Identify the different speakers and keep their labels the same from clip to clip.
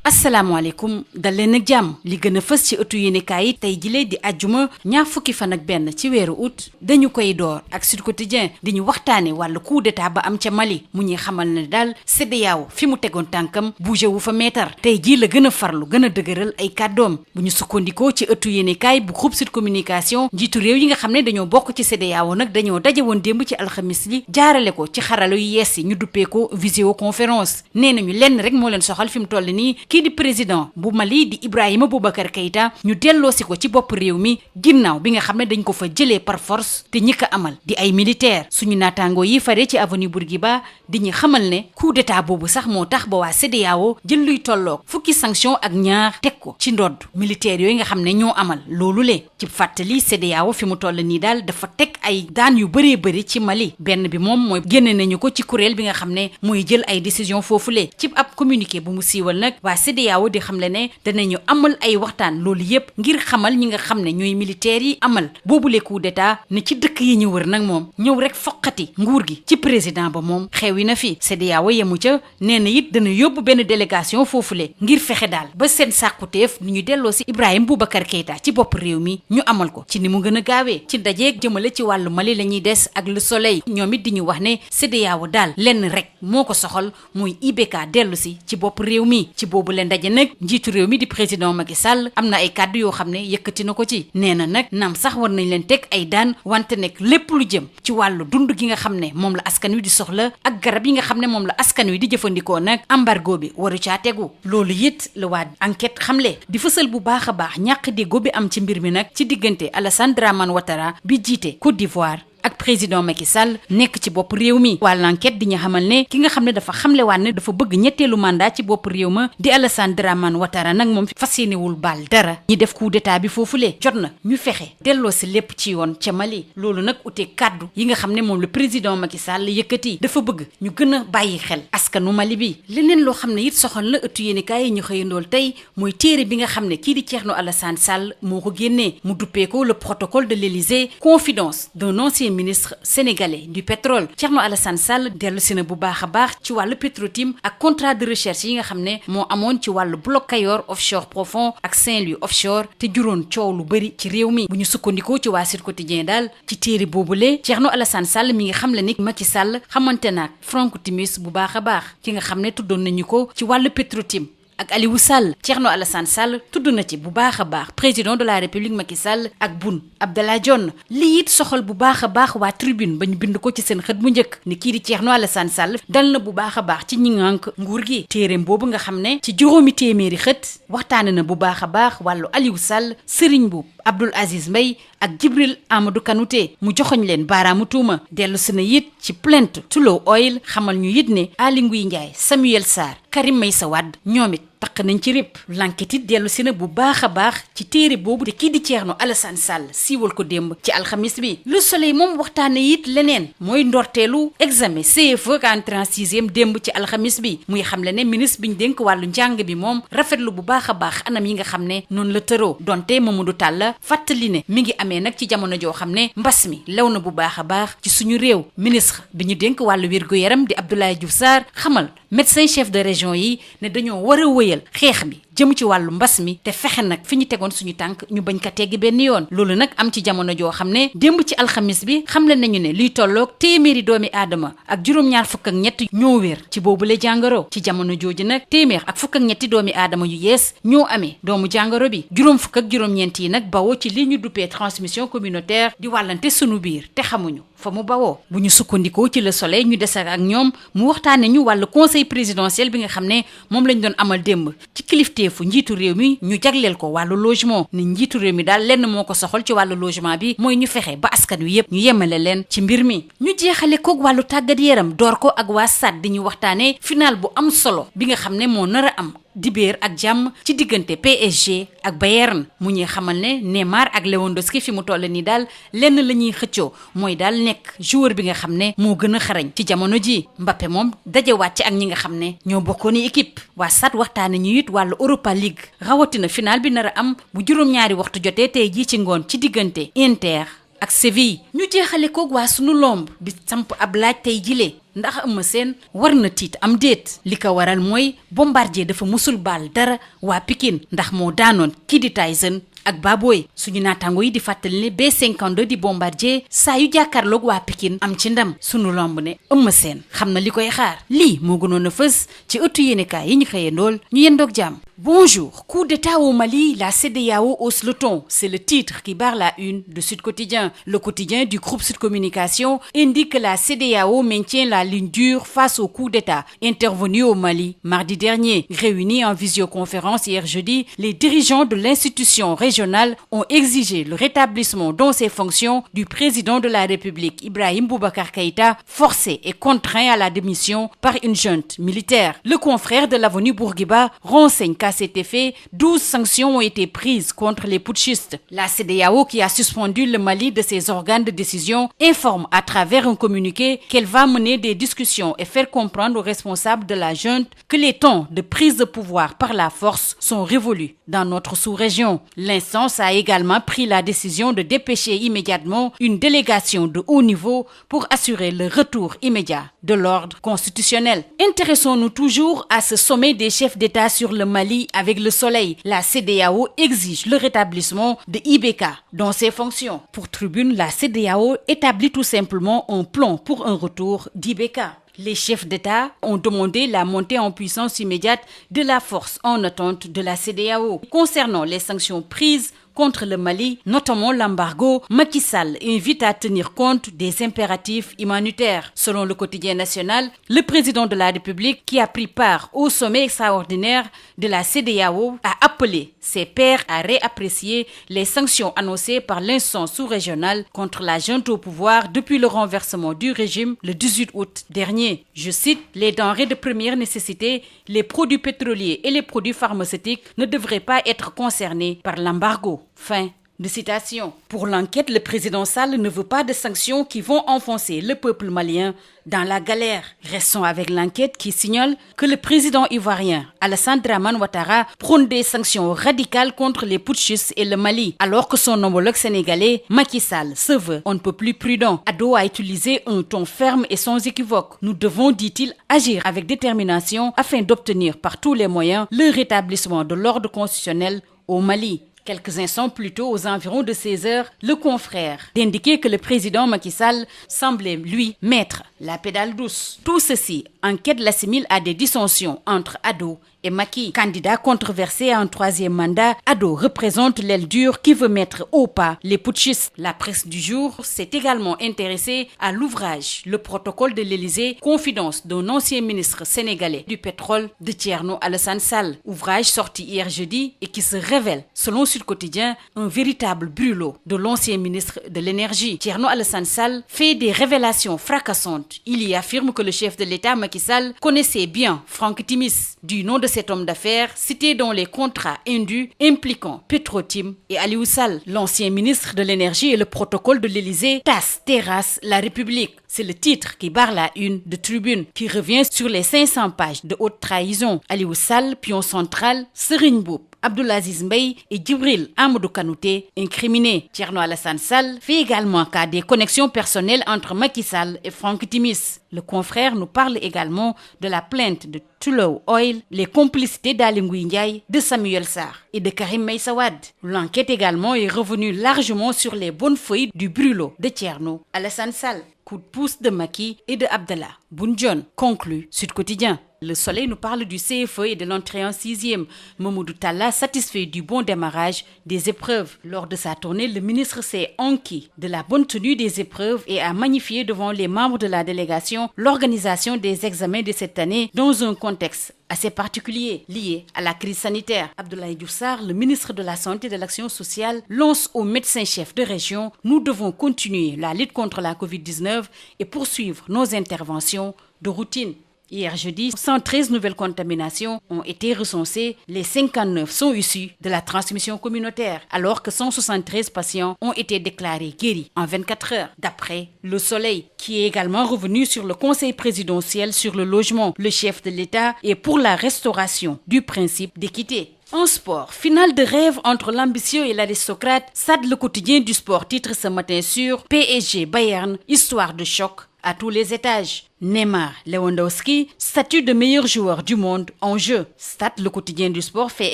Speaker 1: asalaamaaleykum dal leen ak jàmm li gën a fës ci ëttu yéenekaay yi tey jile di àjjuma ñaar fukki fan ak benn ci weeru août dañu koy door ak Sud Quotidien di ñu waxtaane wàllu coup d'état ba am ca Mali mu ñuy xamal ne daal CEDEAO fi mu tegoon tànkam bougé wu fa meetar tey jii la gën a farlu gën a dëgëral ay kàddoom bu ñu sukkandikoo ci ëttu yéenekaay bu groupe Sud Communication njiitu réew yi nga xam ne dañoo bokk ci CEDEAO nag dañoo daje woon démb ci alxamis li jaarale ko ci xarala yu yees yi ñu duppee ko visioconférence nee nañu lenn rek moo leen soxal fi mu toll nii kii di président bu Mali di Ibrahima Boubacar Keïta ñu delloosi ko ci bopp réew mi ginnaaw bi nga xam ne dañ ko fa jëlee par force te ñi ko amal di ay militaire suñu naataangoo yi fare ci avenue Bourguiba di ñu xamal ne coup d'état boobu sax moo tax ba waa CEDEAO jël luy tolloog fukki sanction ak ñaar teg ko ci ndodd militaire yooyu nga xam ne ñoo amal loolu le ci fàttali CEDEAO fi mu toll nii daal dafa teg ay daan yu bëree bëri ci Mali benn bi moom mooy génne nañu ko ci kuréel bi nga xam ne mooy jël ay décision foofule ci ab communiqué bu mu siiwal nag waa CEDEAO di xamle ne danañu amal ay waxtaan loolu yépp ngir xamal ñi nga xam ne ñooy militaires yi amal boobule coup d'état ne ci dëkk yi ñu wër nag moom ñëw rek foqati nguur gi ci président ba moom xewi na fi CEDEAO yemu ca nee na it dana yóbbu benn délégation foofule ngir fexe daal ba seen sàkkuteef ni ñu delloo si Ibrahima Boubacar Keïta ci bopp réew mi ñu amal ko ci ni mu gën a gaawee ci ndajeeg jëmale ci wàllu Mali la ñuy des ak Le Soleil ñoom it di ñu wax ne CEDEAO daal lenn rek moo ko soxal muy IBK dellu si ci bopp réew mi ci boobu leen ndaje nag njiitu réew mi di président Macky Sall am na ay kàddu yoo xam ne yëkkati na ko ci nee na nag naam sax war nañ leen teg ay daan wante nekk lépp lu jëm ci wàllu dund gi nga xam ne moom la askan wi di soxla ak garab yi nga xam ne moom la askan wi di jëfandikoo nag embargo bi waru caa tegu loolu it la waa enquête xamle di fësal bu baax a baax ñàkk déggoo bi am ci mbir mi nag ci diggante Alassane Dramane Ouattara bi jiite Côte d'Ivoire ak président Macky Sall nekk ci bopp réew mi waa l'enquête di ñu xamal ne ki nga xam ne dafa xamle waat ne dafa bëgg ñetteelu mandat ci bopp réew ma di Alassane Dramane Ouattara nag moom fas yéenewul baal dara ñi def coup d'état bi foofule jot na ñu fexe delloo si lépp ci yoon ca Mali loolu nag ute kàddu yi nga xam ne moom le président Macky Sall yëkkati dafa bëgg ñu gën a bàyyi xel askanu Mali bi leneen loo xam ne it soxal na ëttu yéenekaay yi ñu xëyandool tey mooy téere bi nga xam ne kii di Thierno Alassane Sall moo ko génnee mu duppee ko le protocole de l'Élysée confidence d'un ancien ministre sénégalais du pétrole Thierno Alassane Sall dellu si na bu baax a baax ci wàllu Petro-Tim ak contrat de recherche yi nga xam ne moo amoon ci wàllu bloc Kayor offshore profond ak Saint-Louis offshore te juróon coow lu bëri ci réew mi bu ñu sukkandikoo ci waa Sud Quotidien daal ci téere boobule Thierno Alassane Sall mi nga xam le ni Macky Sall xamante naag Franck Timis bu baax a baax ki nga xam ne tuddoon nañu ko ci wàllu Petro-Tim ak Aliou Sall Thierno Alassane Sall tudd na ci bu baax a baax président de la République Macky Sall ak Boun Abdallah Dionne lii it soxal bu baax a baax waa Tribune ba ñu bind ko ci seen xët mu njëkk ni kii di Thierno Alassane Sall dal na bu baax a baax ci ñi ngànk nguur gi téereem boobu nga xam ne ci juróomi téeméeri xët waxtaane na bu baax a baax wàllu Aliou Sall Serigne Mboup Abdoul Aziz Mbaye ak Djibril Amadou Kanouté mu joxoñ leen baaraamu tuuma dellu si na it ci plainte Tullow Oil xamal ñu it ne Aly Ngouille Ndiaye Samuel Sarr Karim Meïssa Wade ñoom it taq nañ ci rip l'enquête it dellu si na bu baax a baax ci téere boobu te kii di Thierno Alassane Sall siiwal ko démb ci alxamis bi Le Soleil moom waxtaane it leneen mooy ndorteelu examen CFEE entrée en sixième démb ci alxamis bi muy xam le ne ministre bi ñu dénk wàllu njàng bi moom rafetlu bu baax a baax anam yi nga xam ne noonu la tëroo donte Mamadou Talla fàttali ne mi ngi amee nag ci jamono joo xam ne mbas mi lew na bu baax a baax ci suñu réew ministre bi ñu dénk wàllu wér-gu-yaram di Abdoulaye Diouf Sarr xamal médecin chef de région yi ne dañoo war a wëyal xeex bi jëm ci wàllu mbas mi te fexe nag fi ñu tegoon suñu tànk ñu bañ ko teggi benn yoon loolu nag am ci jamono joo xam ne démb ci alxamis bi xamle nañu ne luy tolloog téeméeri doomi aadama ak juróom-ñaar fukk ak ñett ñoo wér ci boobule jàngoro ci jamono jooju nag téeméer ak fukk ak ñetti doomi aadama yu yees ñoo amee doomu jàngoro bi juróom fukk ak juróom-ñeent yi nag bawoo ci li ñu duppee transmission communautaire di wàllante sunu biir te xamuñu fa mu bawoo bu ñu sukkandikoo ci Le Soleil ñu des ak ñoom mu waxtaane ñu wàllu conseil présidentiel bi nga xam ne moom lañ doon amal démb ci kilifteefu njiitu réew mi ñu jagleel ko wàllu logement ni njiitu réew mi daal lenn moo ko soxal ci wàllu logement bi mooy ñu fexe ba askan wi yépp ñu yemale leen ci mbir mi ñu jeexale koog wàllu tàggat yaram door ko ak waa SAD di ñu waxtaane final bu am solo bi nga xam ne moo nar a am dibéer ak jàmm ci diggante PSG ak Bayern mu ñuy xamal ne Neymar ak Lewandowski fi mu toll nii daal lenn la ñuy xëccoo mooy daal nekk joueur bi nga xam ne moo gën a xarañ ci jamono ji Mbappé moom dajewaat ci ak ñi nga xam ne ñoo bokkoon équipe waa SAD waxtaane ñu it wàllu Europa League rawatina final bi nar a am bu juróom-ñaari waxtu jotee tey jii ci ngoon ci diggante Inter ak Séville. ñu jeexale ko waa sunu lomb bi samp ab laaj tey jile ndax Eumeu Sène war na tiit am déet li ko waral mooy Bombardier dafa musul baal dara waa Pikine ndax moo daanoon kii di Tyson ak Baboy. suñu naataango yi di fàttali ne B52 di Bombardier saa yu jàkkaarloog waa Pikine am ci ndam sunu lomb ne Eumeu Sène xam na li koy xaar lii moo gënoon a fës ci ëttu yéenekaay yi ñu xëyee ndool ñu yendoog jàmm. Bonjour. Coup d'État au Mali, la CEDEAO hausse le ton. C'est le titre qui barre la une de Sud Quotidien. Le quotidien du groupe Sud Communication indique que la CEDEAO maintient la ligne dure face au coup d'État intervenu au Mali mardi dernier. Réunis en visioconférence hier jeudi, les dirigeants de l'institution régionale ont exigé le rétablissement dans ses fonctions du président de la République, Ibrahim Boubacar Keïta, forcé et contraint à la démission par une junte militaire. Le confrère de l'Avenue Bourguiba renseigne qu'à cet effet, 12 sanctions ont été prises contre les putschistes. La CEDEAO, qui a suspendu le Mali de ses organes de décision, informe à travers un communiqué qu'elle va mener des discussions et faire comprendre aux responsables de la junte que les temps de prise de pouvoir par la force sont révolus dans notre sous-région. L'instance a également pris la décision de dépêcher immédiatement une délégation de haut niveau pour assurer le retour immédiat de l'ordre constitutionnel. Intéressons-nous toujours à ce sommet des chefs d'État sur le Mali avec le Soleil. La CEDEAO exige le rétablissement de IBK dans ses fonctions. Pour Tribune, la CEDEAO établit tout simplement un plan pour un retour d'IBK. Les chefs d'État ont demandé la montée en puissance immédiate de la force en attente de la CEDEAO. Concernant les sanctions prises contre le Mali, notamment l'embargo, Macky Sall invite à tenir compte des impératifs humanitaires. Selon le quotidien national, le président de la République, qui a pris part au sommet extraordinaire de la CEDEAO, a appelé ses pairs à réapprécier les sanctions annoncées par l'instance sous-régionale contre la junte au pouvoir depuis le renversement du régime le 18 août dernier. Je cite, « Les denrées de première nécessité, les produits pétroliers et les produits pharmaceutiques ne devraient pas être concernés par l'embargo. » Fin de citation. Pour l'enquête, le président Sall ne veut pas de sanctions qui vont enfoncer le peuple malien dans la galère. Restons avec l'enquête qui signale que le président ivoirien Alassane Dramane Ouattara prône des sanctions radicales contre les putschistes et le Mali, alors que son homologue sénégalais Macky Sall se veut on ne peut plus prudent. Ado a utilisé un ton ferme et sans équivoque. Nous devons, dit-il, agir avec détermination afin d'obtenir par tous les moyens le rétablissement de l'ordre constitutionnel au Mali. Quelques instants plus tôt, aux environs de 16 heures, le confrère d'indiquer que le président Macky Sall semblait, lui, mettre la pédale douce. Tout ceci, enquête l'assimile à des dissensions entre Ado et Macky. Candidat controversé à un troisième mandat, Ado représente l'aile dure qui veut mettre au pas les putschistes. La presse du jour s'est également intéressée à l'ouvrage Le protocole de l'Élysée, confidence d'un ancien ministre sénégalais du pétrole de Thierno Alassane Sall. Ouvrage sorti hier jeudi et qui se révèle, selon Sud Quotidien, un véritable brûlot de l'ancien ministre de l'énergie. Thierno Alassane Sall fait des révélations fracassantes. Il y affirme que le chef de l'État Macky Sall connaissait bien Franck Timis, du nom de cet homme d'affaires cité dans les contrats indus impliquant Petro-Tim et Aliou Sall. L'ancien ministre de l'énergie et le protocole de l'Élysée terrasse la République. C'est le titre qui barre la une de Tribune, qui revient sur les 500 pages de haute trahison. Aliou Sall, pion central, Serigne Mboup, Abdoulaziz Mbaye et Djibril Amadou Kanouté incriminés. Thierno Alassane Sall fait également cas des connexions personnelles entre Macky Sall et Franck Timis. Le confrère nous parle également de la plainte de Tullow Oil, les complicités d'Aly Ngouille Ndiaye, de Samuel Sarr et de Karim Meïssa Wade. L'enquête également est revenue largement sur les bonnes feuilles du brûlot de Thierno Alassane Sall. Coup de pouce de Macky et de Abdallah Boun Dionne, conclut Sud Quotidien. Le Soleil nous parle du CFE et de l'entrée en 6e. Mamadou Talla satisfait du bon démarrage des épreuves. Lors de sa tournée, le ministre s'est enquis de la bonne tenue des épreuves et a magnifié devant les membres de la délégation l'organisation des examens de cette année dans un contexte assez particulier lié à la crise sanitaire. Abdoulaye Diouf Sarr, le ministre de la Santé et de l'Action sociale, lance aux médecins-chefs de région: nous devons continuer la lutte contre la Covid-19 et poursuivre nos interventions de routine. Hier jeudi, 113 nouvelles contaminations ont été recensées. Les 59 sont issues de la transmission communautaire, alors que 173 patients ont été déclarés guéris en 24 heures, d'après Le Soleil, qui est également revenu sur le conseil présidentiel sur le logement. Le chef de l'État est pour la restauration du principe d'équité. En sport, finale de rêve entre l'ambitieux et l'aristocrate, Stades Le Quotidien du Sport titre ce matin sur PSG Bayern, histoire de choc à tous les étages. Neymar, Lewandowski, statut de meilleur joueur du monde en jeu. Stades Le Quotidien du Sport fait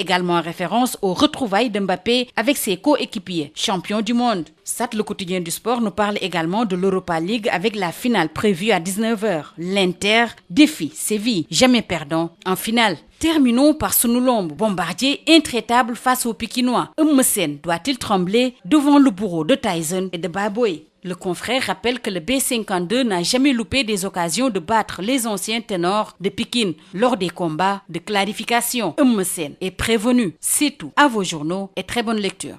Speaker 1: également référence aux retrouvailles de Mbappé avec ses coéquipiers, champions du monde. Stades Le Quotidien du Sport nous parle également de l'Europa League avec la finale prévue à 19h. L'Inter défie Séville, jamais perdant en finale. Terminons par Sunu Lamb. Bombardier intraitable face aux Pikinois. Eumeu Sène doit-il trembler devant le bourreau de Tyson et de Baboy? Le confrère rappelle que le B52 n'a jamais loupé des occasions de battre les anciens ténors de Pikine lors des combats de clarification. Eumeu Sène est prévenu. C'est tout. À vos journaux et très bonne lecture.